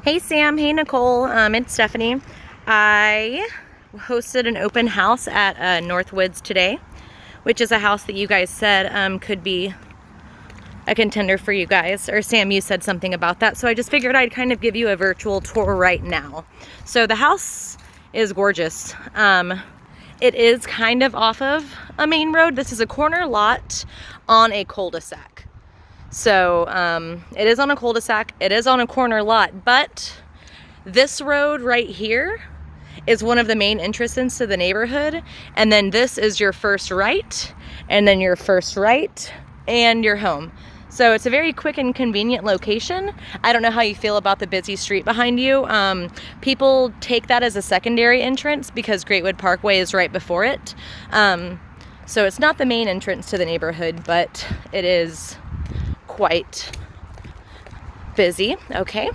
Hey Sam, hey Nicole, it's Stephanie. I hosted an open house at Northwoods today, which is a house that you guys said could be a contender for you guys, or Sam, you said something about that, so I just figured I'd kind of give you a virtual tour right now. So the house is gorgeous. It is kind of off of a main road. This is a corner lot on a cul-de-sac. So it is on a cul-de-sac, it is on a corner lot, but this road right here is one of the main entrances to the neighborhood, and then this is your first right, and then your first right, and your home. So it's a very quick and convenient location. I don't know how you feel about the busy street behind you. People take that as a secondary entrance because Greatwood Parkway is right before it. So it's not the main entrance to the neighborhood, but it is quite busy. Okay,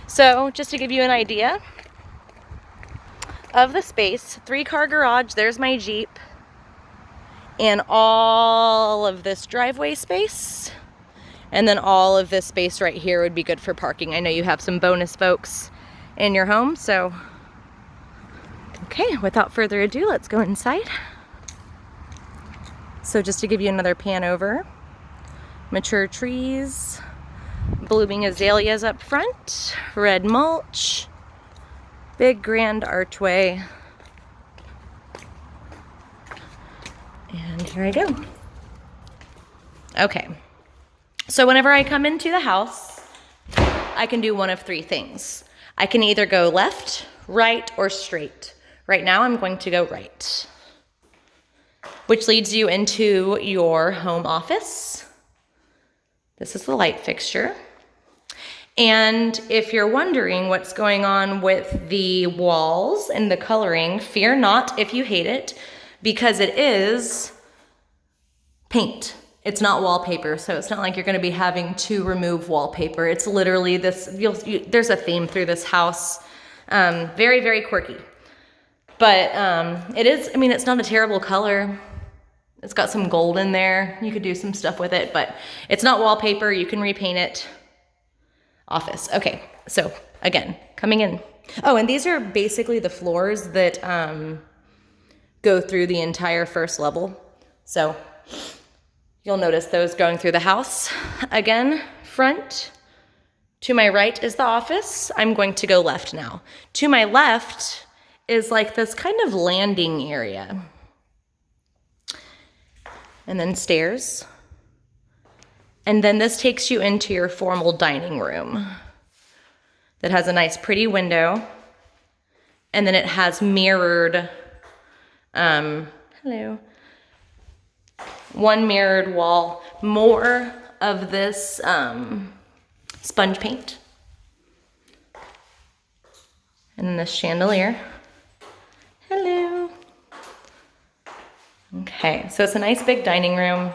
so just to give you an idea of the space, 3-car garage, there's my Jeep, and all of this driveway space, and then all of this space right here would be good for parking. I know you have some bonus folks in your home, so okay, without further ado, let's go inside. So just to give you another pan over, mature trees, blooming azaleas up front, red mulch, big grand archway, and here I go. Okay, so whenever I come into the house, I can do one of 3 things. I can either go left, right, or straight. Right now I'm going to go right, which leads you into your home office. This is the light fixture. And if you're wondering what's going on with the walls and the coloring, fear not if you hate it, because it is paint. It's not wallpaper, so it's not like you're gonna be having to remove wallpaper. It's literally this, there's a theme through this house. Very, very quirky. But it is, I mean, it's not a terrible color. It's got some gold in there. You could do some stuff with it, but it's not wallpaper. You can repaint it. Office. Okay, so again, coming in. Oh, and these are basically the floors that go through the entire first level. So you'll notice those going through the house. Again, front. To my right is the office. I'm going to go left now. To my left is like this kind of landing area. And then stairs. And then this takes you into your formal dining room that has a nice pretty window. And then it has mirrored, hello, one mirrored wall, more of this sponge paint. And then this chandelier. Hello. Okay, so it's a nice big dining room.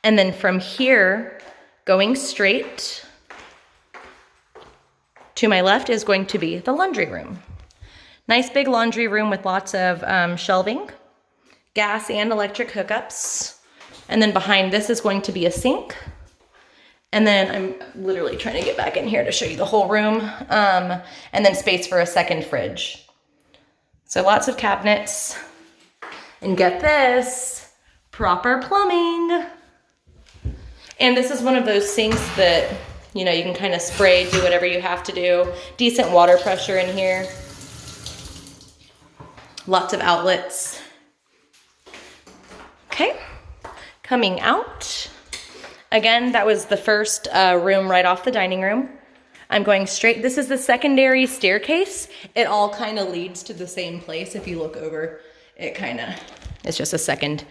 And then from here, going straight to my left is going to be the laundry room. Nice big laundry room with lots of shelving, gas and electric hookups. And then behind this is going to be a sink. And then I'm literally trying to get back in here to show you the whole room. And then space for a second fridge. So lots of cabinets. And get this, proper plumbing. And this is one of those sinks that, you know, you can kind of spray, do whatever you have to do. Decent water pressure in here. Lots of outlets. Okay, coming out. Again, that was the first room right off the dining room. I'm going straight. This is the secondary staircase. It all kind of leads to the same place. If you look over, it kind of, it's just a second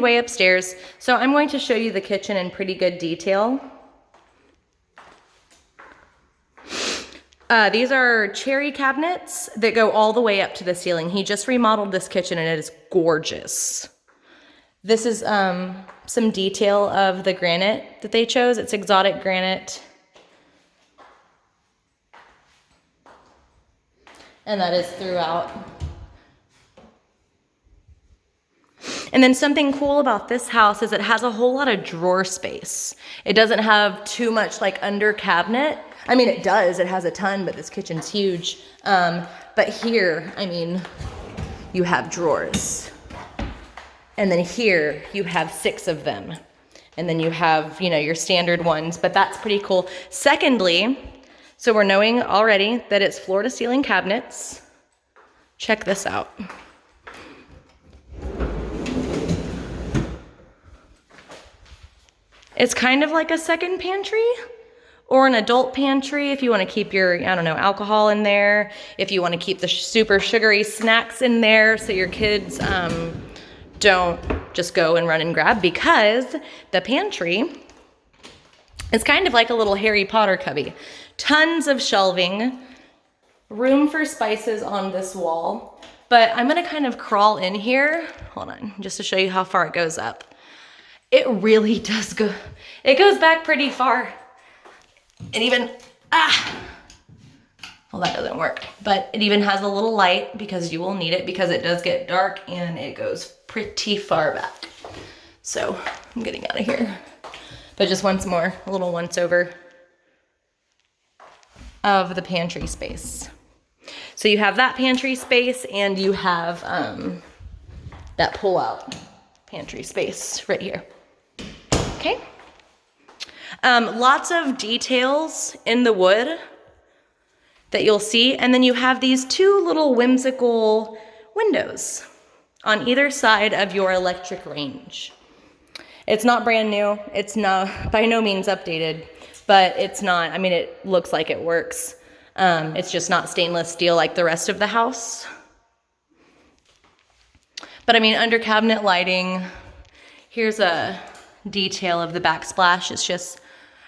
way upstairs. So I'm going to show you the kitchen in pretty good detail. These are cherry cabinets that go all the way up to the ceiling. He just remodeled this kitchen and it is gorgeous. This is some detail of the granite that they chose. It's exotic granite. And that is throughout. And then something cool about this house is it has a whole lot of drawer space. It doesn't have too much like under cabinet. I mean, it does, it has a ton, but this kitchen's huge. But here, I mean, you have drawers. And then here you have 6 of them. And then you have, you know, your standard ones, but that's pretty cool. Secondly, so we're knowing already that it's floor to ceiling cabinets. Check this out. It's kind of like a second pantry or an adult pantry if you want to keep your, I don't know, alcohol in there, if you want to keep the super sugary snacks in there so your kids don't just go and run and grab, because the pantry is kind of like a little Harry Potter cubby. Tons of shelving, room for spices on this wall, but I'm gonna kind of crawl in here, hold on, just to show you how far it goes up. It really does go, it goes back pretty far. And even, well, that doesn't work, but it even has a little light because you will need it because it does get dark and it goes pretty far back. So I'm getting out of here. But just once more, a little once over of the pantry space. So you have that pantry space and you have that pull-out pantry space right here. Okay. Lots of details in the wood that you'll see. And then you have these 2 little whimsical windows on either side of your electric range. It's not brand new. It's not by no means updated, but it's not, I mean, it looks like it works. It's just not stainless steel like the rest of the house. But I mean, under cabinet lighting, here's a detail of the backsplash. It's just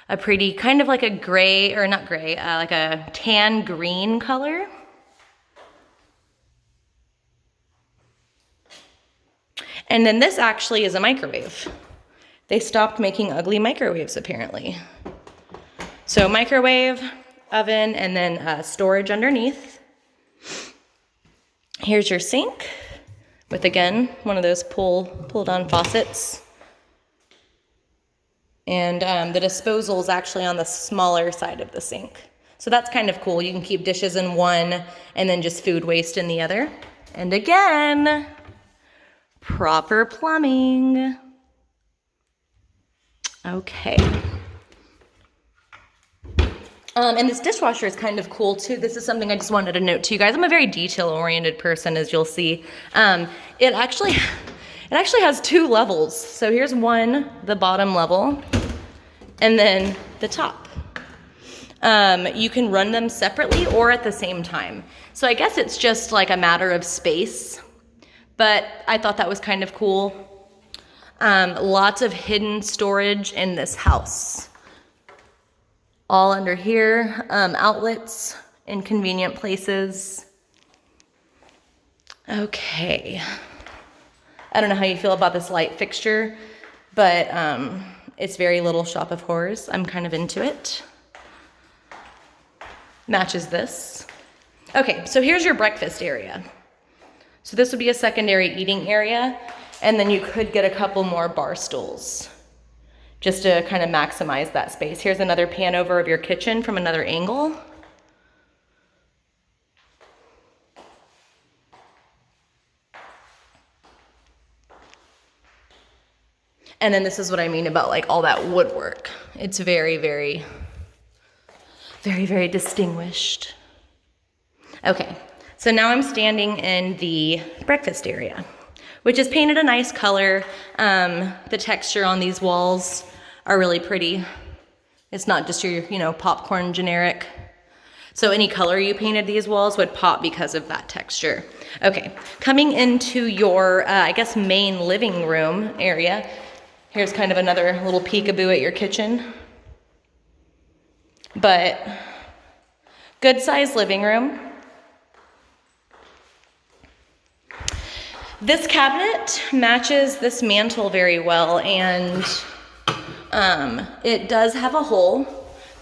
a pretty, kind of like a gray, or not gray, like a tan green color. And then this actually is a microwave. They stopped making ugly microwaves apparently. So microwave, oven, and then storage underneath. Here's your sink with, again, one of those pull-down faucets. And the disposal is actually on the smaller side of the sink. So that's kind of cool. You can keep dishes in one and then just food waste in the other. And again, proper plumbing. Okay. And this dishwasher is kind of cool too. This is something I just wanted to note to you guys. I'm a very detail-oriented person, as you'll see. It actually has 2 levels. So here's one, the bottom level, and then the top. You can run them separately or at the same time. So I guess it's just like a matter of space, but I thought that was kind of cool. Lots of hidden storage in this house. All under here, outlets in convenient places. Okay. I don't know how you feel about this light fixture, but it's very Little Shop of Horrors. I'm kind of into it. Matches this. Okay, so here's your breakfast area. So this would be a secondary eating area, and then you could get a couple more bar stools just to kind of maximize that space. Here's another pan over of your kitchen from another angle. And then this is what I mean about like all that woodwork. It's very, very, very, very distinguished. Okay, so now I'm standing in the breakfast area, which is painted a nice color. The texture on these walls are really pretty. It's not just your, you know, popcorn generic. So any color you painted these walls would pop because of that texture. Okay, coming into your, I guess, main living room area. Here's kind of another little peekaboo at your kitchen. But good sized living room. This cabinet matches this mantle very well, and it does have a hole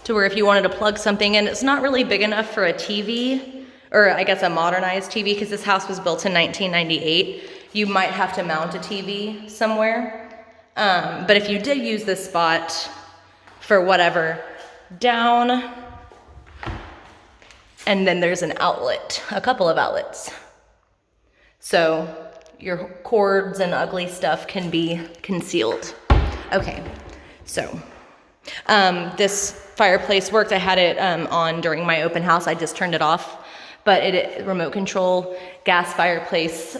to where if you wanted to plug something in, it's not really big enough for a TV, or I guess a modernized TV, because this house was built in 1998. you might have to mount a TV somewhere. But if you did use this spot for whatever, down, and then there's an outlet, a couple of outlets. So your cords and ugly stuff can be concealed. Okay, so this fireplace worked. I had it on during my open house. I just turned it off, but it remote control gas fireplace,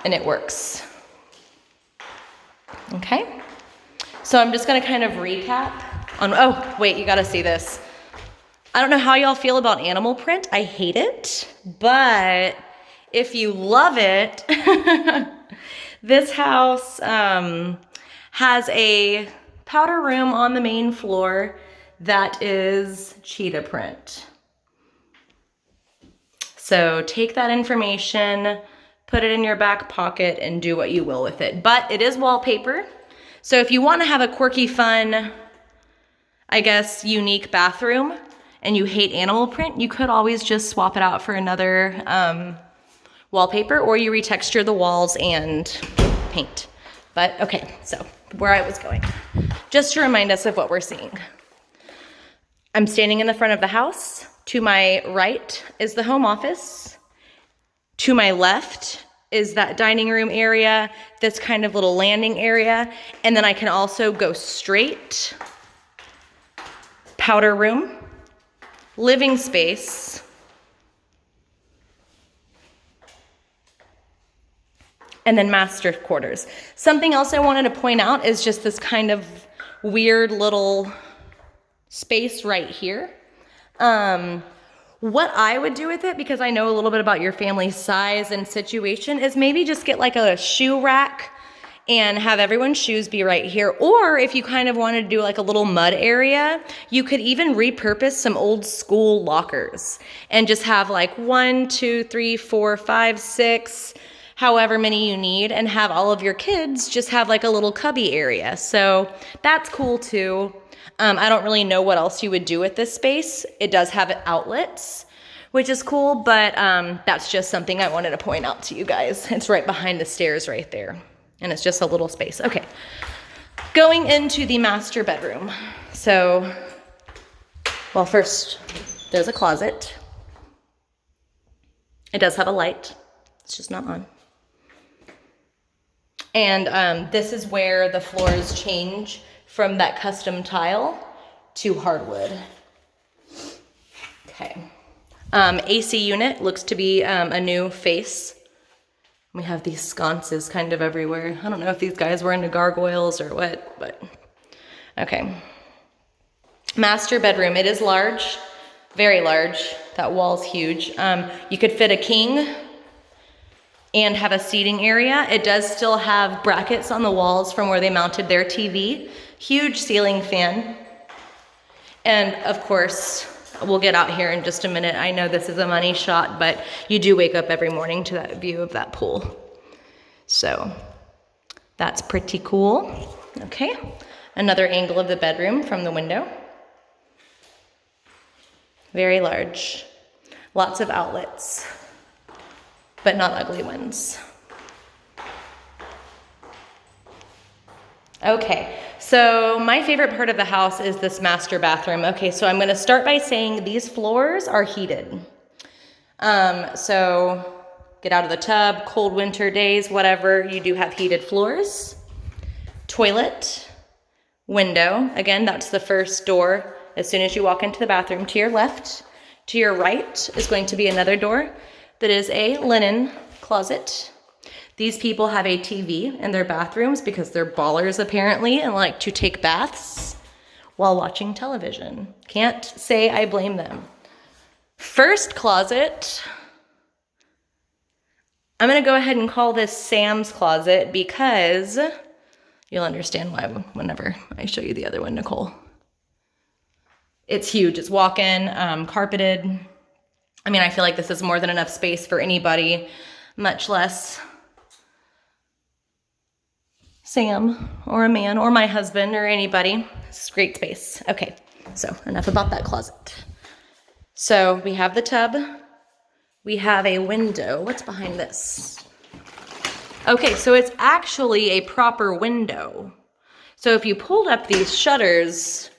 and it works. Okay, so I'm just gonna kind of recap on, oh wait, you gotta see this. I don't know how y'all feel about animal print. I hate it, but if you love it, this house has a powder room on the main floor that is cheetah print. So take that information, put it in your back pocket, and do what you will with it. But it is wallpaper. So if you want to have a quirky, fun, I guess, unique bathroom, and you hate animal print, you could always just swap it out for another wallpaper, or you retexture the walls and paint. But okay, so where I was going, just to remind us of what we're seeing. I'm standing in the front of the house. To my right is the home office. To my left is that dining room area, this kind of little landing area, and then I can also go straight, powder room, living space, and then master quarters. Something else I wanted to point out is just this kind of weird little space right here. What I would do with it, because I know a little bit about your family's size and situation, is maybe just get like a shoe rack and have everyone's shoes be right here. Or if you kind of wanted to do like a little mud area, you could even repurpose some old school lockers and just have like 1, 2, 3, 4, 5, 6, however many you need, and have all of your kids just have like a little cubby area. So that's cool too. I don't really know what else you would do with this space. It does have outlets, which is cool, but that's just something I wanted to point out to you guys. It's right behind the stairs right there, and it's just a little space. Okay, going into the master bedroom. So, well, first, there's a closet. It does have a light. It's just not on. And this is where the floors change from that custom tile to hardwood. Okay. AC unit looks to be a new face. We have these sconces kind of everywhere. I don't know if these guys were into gargoyles or what, but okay. Master bedroom. It is large, very large. That wall's huge. You could fit a king and have a seating area. It does still have brackets on the walls from where they mounted their TV. Huge ceiling fan. And of course, we'll get out here in just a minute. I know this is a money shot, but you do wake up every morning to that view of that pool. So that's pretty cool. Okay, another angle of the bedroom from the window. Very large. Lots of outlets, but not ugly ones. Okay, so my favorite part of the house is this master bathroom. Okay, so I'm gonna start by saying these floors are heated. So get out of the tub, cold winter days, whatever, you do have heated floors. Toilet, window, again, that's the first door. As soon as you walk into the bathroom, to your left, to your right is going to be another door that is a linen closet. These people have a TV in their bathrooms because they're ballers apparently and like to take baths while watching television. Can't say I blame them. First closet, I'm gonna go ahead and call this Sam's closet because you'll understand why whenever I show you the other one, Nicole. It's huge, it's walk-in, carpeted. I mean, I feel like this is more than enough space for anybody, much less Sam or a man or my husband or anybody. It's great space. Okay, so enough about that closet. So we have the tub, we have a window. What's behind this? Okay, so it's actually a proper window. So if you pulled up these shutters,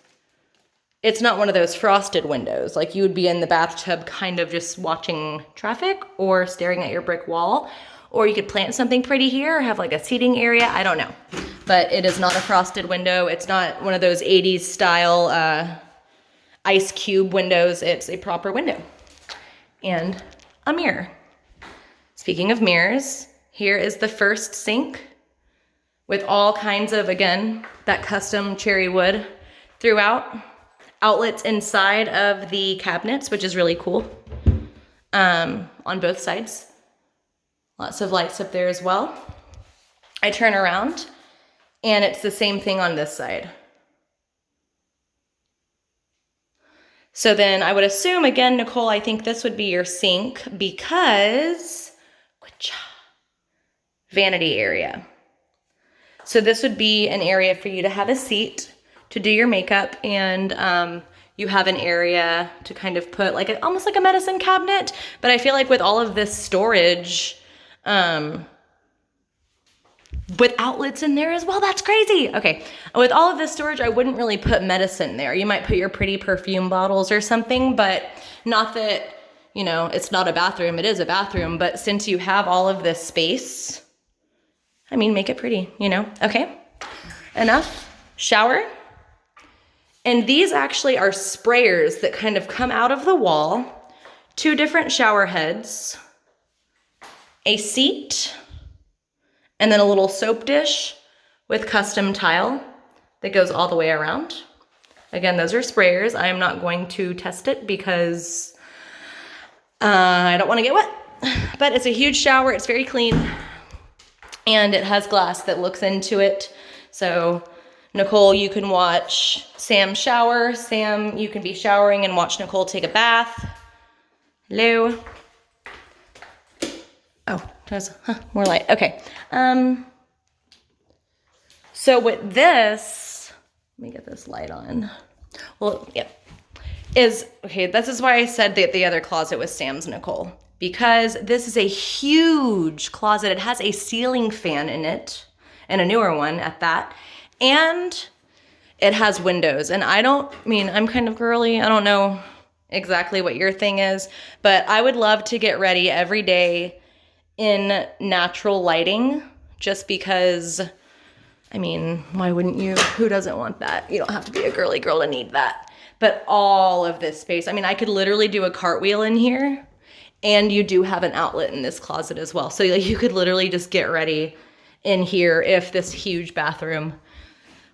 it's not one of those frosted windows. Like you would be in the bathtub kind of just watching traffic or staring at your brick wall. Or you could plant something pretty here or have like a seating area. I don't know. But it is not a frosted window. It's not one of those 80s style ice cube windows. It's a proper window. And a mirror. Speaking of mirrors, here is the first sink with all kinds of, again, that custom cherry wood throughout. Outlets inside of the cabinets, which is really cool, on both sides. Lots of lights up there as well. I turn around and it's the same thing on this side. So then I would assume, again, Nicole, I think this would be your sink because vanity area. So this would be an area for you to have a seat to do your makeup, and you have an area to kind of put like almost like a medicine cabinet. But I feel like with all of this storage, with outlets in there as well, that's crazy. Okay, with all of this storage, I wouldn't really put medicine there. You might put your pretty perfume bottles or something, but not that, you know, it's not a bathroom, it is a bathroom, but since you have all of this space, I mean, make it pretty, you know? Okay, enough. Shower. And these actually are sprayers that kind of come out of the wall, 2 different shower heads, a seat, and then a little soap dish with custom tile that goes all the way around. Again, those are sprayers. I am not going to test it because I don't want to get wet, but it's a huge shower. It's very clean and it has glass that looks into it. So Nicole, you can watch Sam shower. Sam, you can be showering and watch Nicole take a bath. Hello. Oh, there's more light. Okay. So with this, let me get this light on. Well, yeah. Okay, this is why I said that the other closet was Sam's, Nicole. Because this is a huge closet. It has a ceiling fan in it, and a newer one at that. And it has windows. And I'm kind of girly. I don't know exactly what your thing is, but I would love to get ready every day in natural lighting, just because, I mean, why wouldn't you? Who doesn't want that? You don't have to be a girly girl to need that. But all of this space, I mean, I could literally do a cartwheel in here, and you do have an outlet in this closet as well. So you could literally just get ready in here if this huge bathroom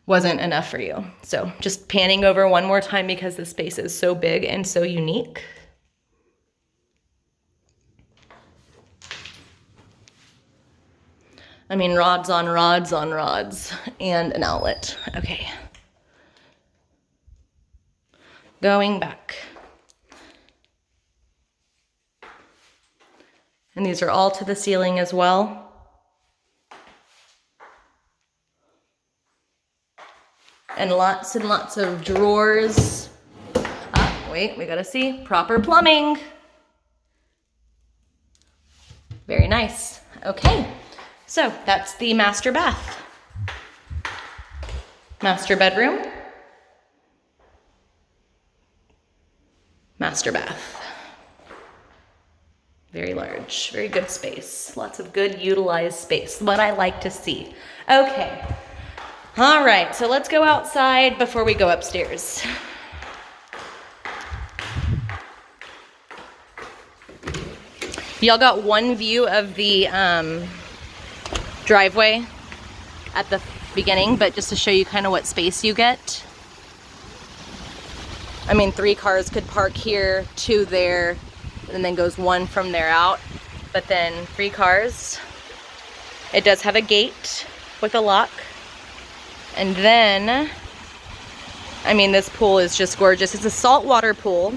wasn't enough for you. So just panning over one more time because the space is so big and so unique. I mean, rods on rods on rods and an outlet. Okay. Going back. And these are all to the ceiling as well. And lots of drawers. Wait, we gotta see. Proper plumbing. Very nice. Okay, so that's the master bath. Master bedroom. Master bath. Very large, very good space. Lots of good utilized space, what I like to see. Okay. All right, so let's go outside before we go upstairs. Y'all got one view of the driveway at the beginning, but just to show you kind of what space you get. I mean, 3 cars could park here, 2 there, and then goes 1 from there out. But then 3 cars. It does have a gate with a lock. And then, I mean, this pool is just gorgeous. It's a saltwater pool.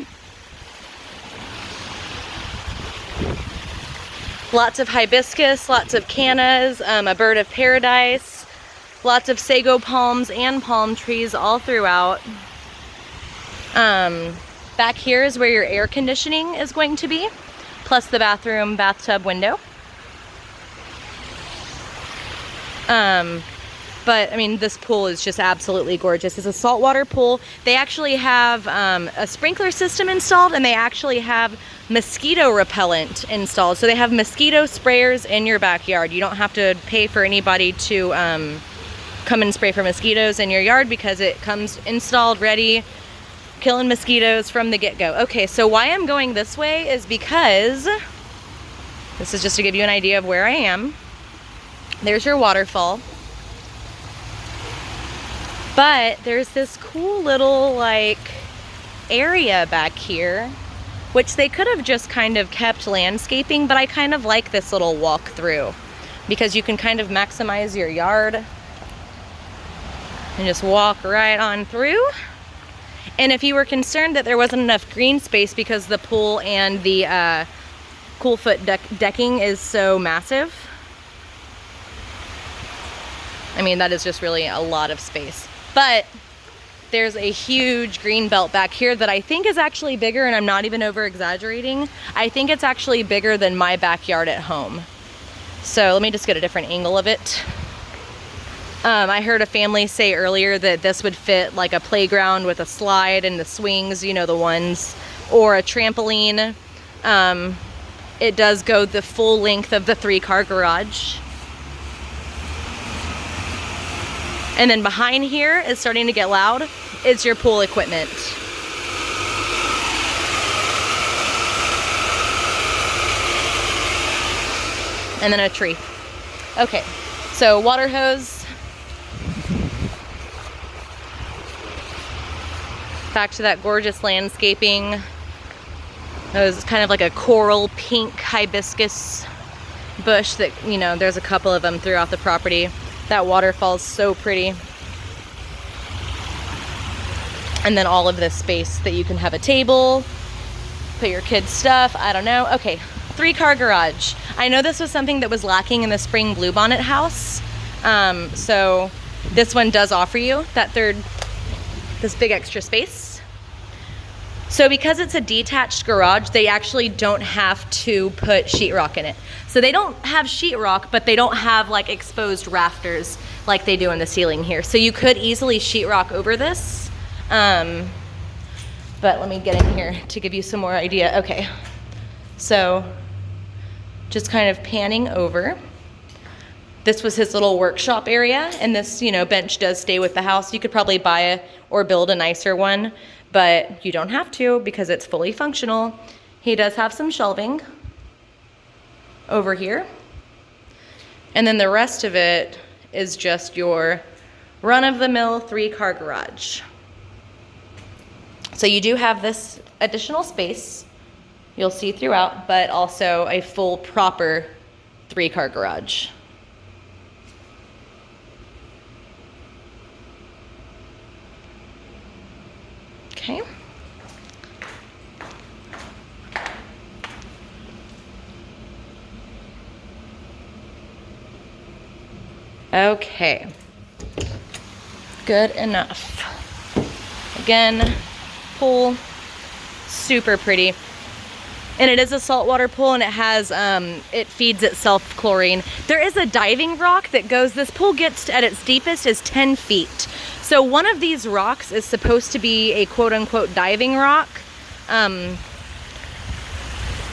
Lots of hibiscus, lots of cannas, a bird of paradise, lots of sago palms and palm trees all throughout. Back here is where your air conditioning is going to be. plus the bathroom, bathtub, window. But I mean, this pool is just absolutely gorgeous. It's a saltwater pool. They actually have a sprinkler system installed, and they actually have mosquito repellent installed. So they have mosquito sprayers in your backyard. You don't have to pay for anybody to come and spray for mosquitoes in your yard, because it comes installed, ready, killing mosquitoes from the get-go. Okay, so why I'm going this way is because, this is just to give you an idea of where I am. There's your waterfall. But there's this cool little like area back here, which they could have just kind of kept landscaping, but I kind of like this little walk through because you can kind of maximize your yard and just walk right on through. And if you were concerned that there wasn't enough green space because the pool and the cool foot decking is so massive, I mean, that is just really a lot of space. But there's a huge green belt back here that I think is actually bigger, and I'm not even over exaggerating. I think it's actually bigger than my backyard at home. So let me just get a different angle of it. I heard a family say earlier that this would fit like a playground with a slide and the swings, you know, the ones, or a trampoline. It does go the full length of the 3-car garage. And then behind here is starting to get loud. It's your pool equipment. And then a tree. Okay, so water hose. Back to that gorgeous landscaping. It was kind of like a coral pink hibiscus bush that, you know, there's a couple of them throughout the property. That waterfall's so pretty. And then all of this space that you can have a table, put your kids' stuff, I don't know. Okay, 3-car garage. I know this was something that was lacking in the spring bluebonnet house. So this one does offer you that this big extra space. So because it's a detached garage, they actually don't have to put sheetrock in it. So they don't have sheetrock, but they don't have like exposed rafters like they do in the ceiling here. So you could easily sheetrock over this. But let me get in here to give you some more idea. Okay, so just kind of panning over. This was his little workshop area, and this, you know, bench does stay with the house. You could probably buy or build a nicer one, but you don't have to because it's fully functional. He does have some shelving over here. And then the rest of it is just your run-of-the-mill 3-car garage. So you do have this additional space you'll see throughout, but also a full proper 3-car garage. Okay. Okay. Good enough. Again, pool, super pretty. And it is a saltwater pool, and it has, it feeds itself chlorine. There is a diving rock that goes, this pool gets at its deepest is 10 feet. So one of these rocks is supposed to be a quote-unquote diving rock. I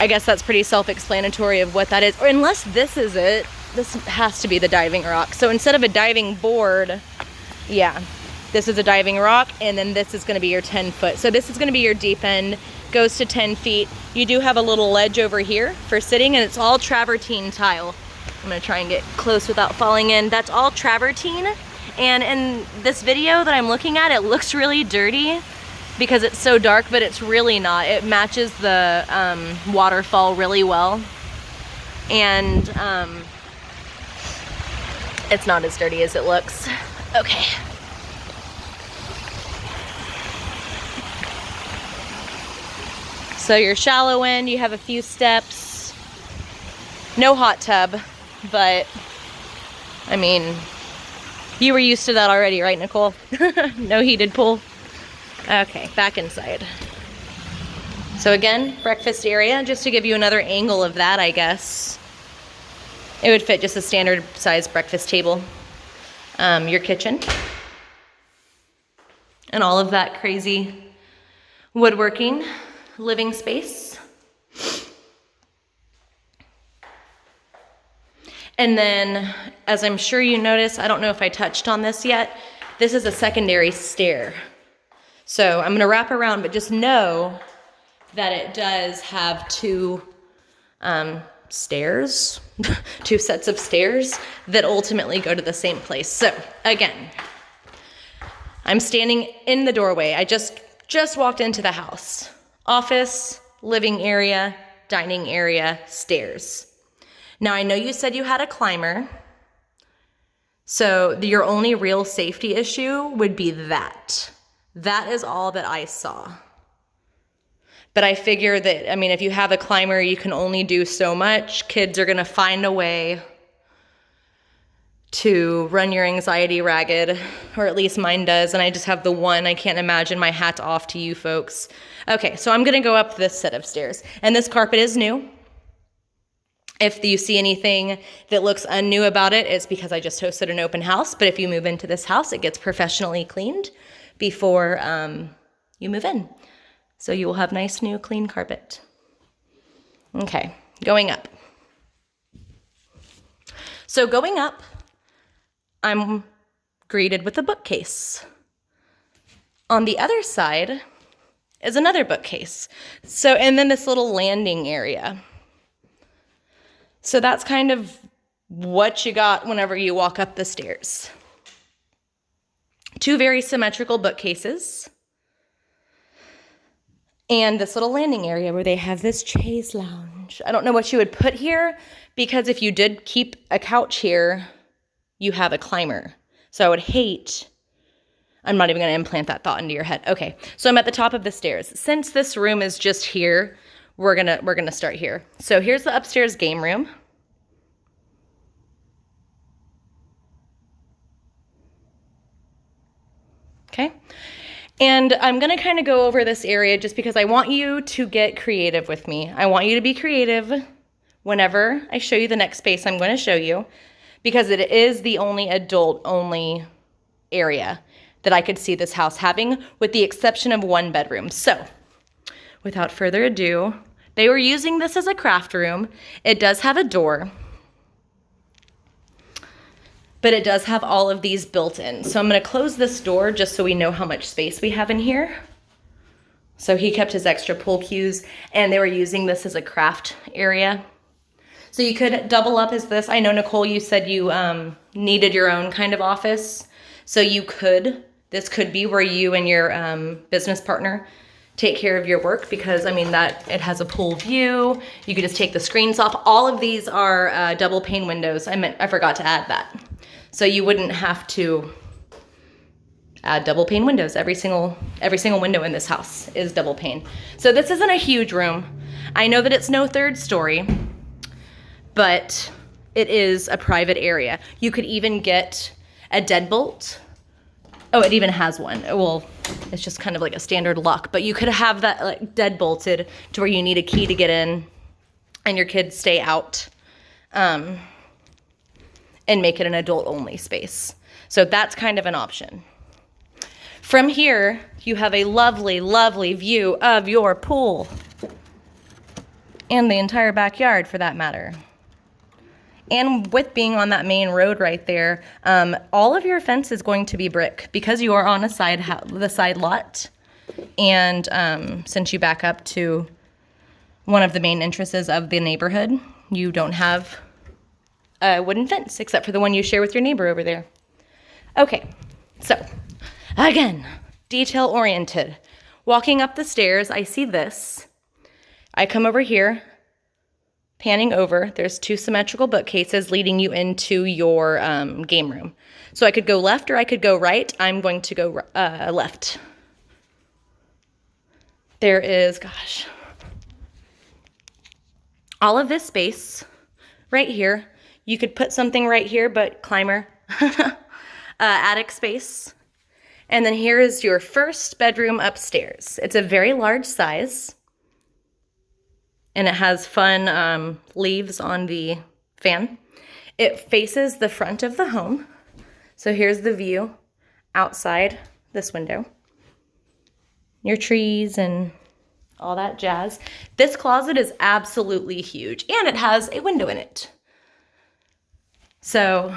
guess that's pretty self-explanatory of what that is. Or unless this is it, this has to be the diving rock. So instead of a diving board, yeah, this is a diving rock, and then this is gonna be your 10 foot. So this is gonna be your deep end, goes to 10 feet. You do have a little ledge over here for sitting, and it's all travertine tile. I'm gonna try and get close without falling in. That's all travertine. And in this video that I'm looking at, it looks really dirty because it's so dark, but it's really not. It matches the waterfall really well. And it's not as dirty as it looks. Okay. So your shallow end, you have a few steps. No hot tub, but I mean, you were used to that already, right, Nicole? No heated pool. Okay, back inside. So again, breakfast area, just to give you another angle of that, I guess. It would fit just a standard size breakfast table. Your kitchen. And all of that crazy woodworking, living space. And then, as I'm sure you noticed, I don't know if I touched on this yet, this is a secondary stair. So I'm gonna wrap around, but just know that it does have two stairs, two sets of stairs that ultimately go to the same place. So again, I'm standing in the doorway. I just walked into the house. Office, living area, dining area, stairs. Now I know you said you had a climber, so your only real safety issue would be that. That is all that I saw. But I figure that, I mean, if you have a climber, you can only do so much. Kids are gonna find a way to run your anxiety ragged, or at least mine does, and I just have the one. I can't imagine. My hat's off to you folks. Okay, so I'm gonna go up this set of stairs, and this carpet is new. If you see anything that looks unnew about it, it's because I just hosted an open house, but if you move into this house, it gets professionally cleaned before you move in. So you will have nice, new, clean carpet. Okay, going up. So going up, I'm greeted with a bookcase. On the other side is another bookcase. So, and then this little landing area. So that's kind of what you got whenever you walk up the stairs. Two very symmetrical bookcases. And this little landing area where they have this chaise lounge. I don't know what you would put here, because if you did keep a couch here, you have a climber. So I would hate, I'm not even gonna implant that thought into your head. Okay, so I'm at the top of the stairs. Since this room is just here, we're gonna start here. So here's the upstairs game room. Okay. And I'm gonna kind of go over this area just because I want you to get creative with me. I want you to be creative whenever I show you the next space I'm gonna show you, because it is the only adult-only area that I could see this house having, with the exception of one bedroom. So, without further ado, they were using this as a craft room. It does have a door, but it does have all of these built in. So I'm gonna close this door just so we know how much space we have in here. So he kept his extra pool cues, and they were using this as a craft area. So you could double up as this. I know, Nicole, you said you needed your own kind of office. So you could, this could be where you and your business partner take care of your work, because I mean that it has a pool view. You could just take the screens off. All of these are double pane windows. I forgot to add that. So you wouldn't have to add double pane windows. Every single window in this house is double pane. So this isn't a huge room. I know that it's no third story, but it is a private area. You could even get a deadbolt. Oh, it even has one. Well, it's just kind of like a standard lock, but you could have that like dead bolted to where you need a key to get in and your kids stay out, and make it an adult only space. So that's kind of an option. From here, you have a lovely, lovely view of your pool and the entire backyard for that matter. And with being on that main road right there, all of your fence is going to be brick because you are on the side lot. And since you back up to one of the main entrances of the neighborhood, you don't have a wooden fence except for the one you share with your neighbor over there. Okay, so again, detail oriented. Walking up the stairs, I see this. I come over here. Panning over, there's two symmetrical bookcases leading you into your game room. So I could go left or I could go right. I'm going to go left. There is, gosh, all of this space right here. You could put something right here, but climber, attic space. And then here is your first bedroom upstairs. It's a very large size. and it has fun leaves on the fan. It faces the front of the home. So here's the view outside this window. Your trees and all that jazz. This closet is absolutely huge, and it has a window in it. So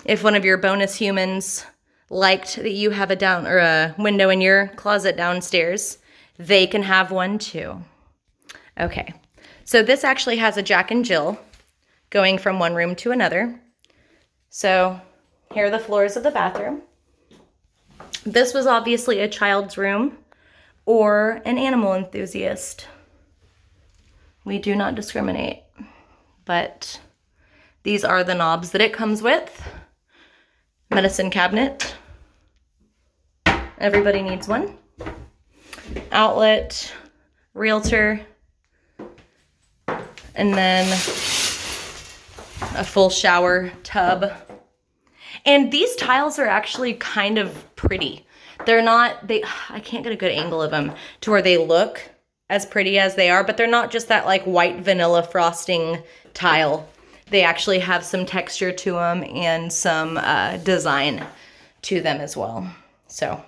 if one of your bonus humans liked that you have a window in your closet downstairs, they can have one too. Okay, so this actually has a Jack and Jill going from one room to another. So here are the floors of the bathroom. This was obviously a child's room or an animal enthusiast. We do not discriminate, but these are the knobs that it comes with. Medicine cabinet. Everybody needs one. Outlet, realtor, and then a full shower tub. And these tiles are actually kind of pretty. They're not, I can't get a good angle of them to where they look as pretty as they are, but they're not just that like white vanilla frosting tile. They actually have some texture to them and some design to them as well. So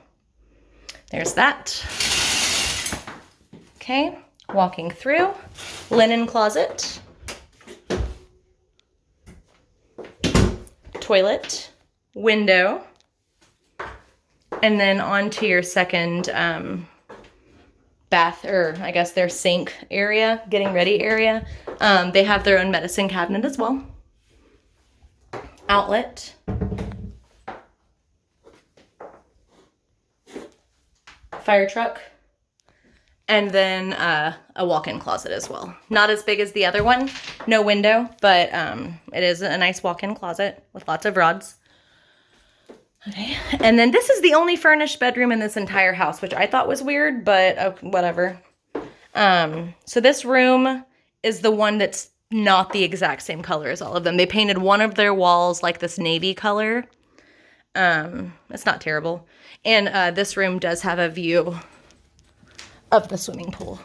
there's that. Okay, walking through, linen closet, toilet, window, and then onto your second bath, or I guess their sink area, getting ready area. They have their own medicine cabinet as well. Outlet. Fire truck. And then a walk-in closet as well. Not as big as the other one, no window, but it is a nice walk-in closet with lots of rods. Okay, and then this is the only furnished bedroom in this entire house, which I thought was weird, but whatever. So this room is the one that's not the exact same color as all of them. They painted one of their walls like this navy color. It's not terrible. And this room does have a view of the swimming pool.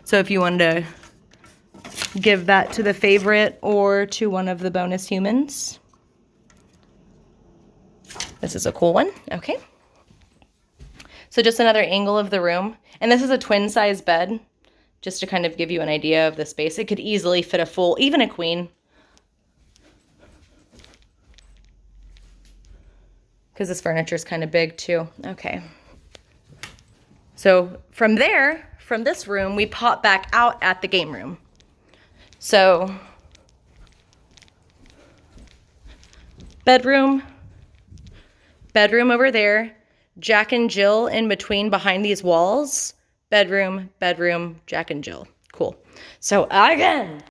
So if you wanted to give that to the favorite or to one of the bonus humans, this is a cool one. Okay. So just another angle of the room. And this is a twin size bed, just to kind of give you an idea of the space. It could easily fit a full, even a queen. Because this furniture is kind of big too. Okay. So from there, from this room, we pop back out at the game room. So bedroom over there, Jack and Jill in between behind these walls, bedroom, Jack and Jill. Cool. So again,